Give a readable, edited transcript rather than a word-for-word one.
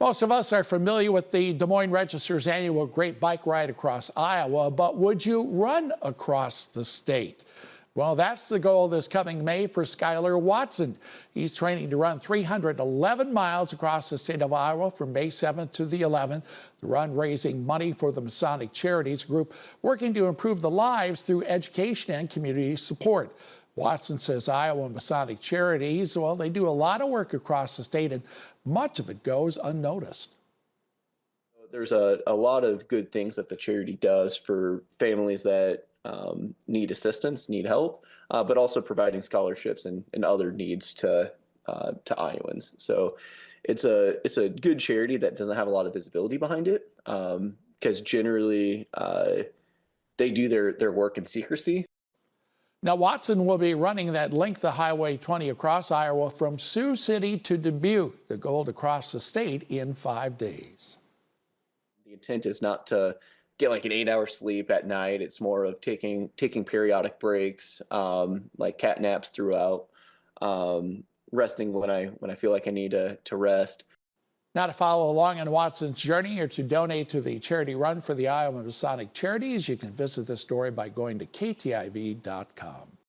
Most of us are familiar with the Des Moines Register's annual Great Bike Ride across Iowa, but would you run across the state? Well, that's the goal this coming May for Skylar Watson. He's training to run 311 miles across the state of Iowa from May 7th to the 11th. The run raising money for the Masonic Charities group working to improve the lives through education and community support. Watson says Iowa Masonic Charities, well, they do a lot of work across the state and much of it goes unnoticed. There's a lot of good things that the charity does for families that need assistance, need help, but also providing scholarships and other needs to Iowans. So it's a good charity that doesn't have a lot of visibility behind it because generally they do their work in secrecy. Now, Watson will be running that length of Highway 20 across Iowa from Sioux City to Dubuque, the goal to cross the state in 5 days. The intent is not to get like an 8-hour sleep at night. It's more of taking periodic breaks, like cat naps throughout, resting when I feel like I need to rest. Now, to follow along on Watson's journey or to donate to the charity run for the Iowa Masonic Charities, you can visit this story by going to ktiv.com.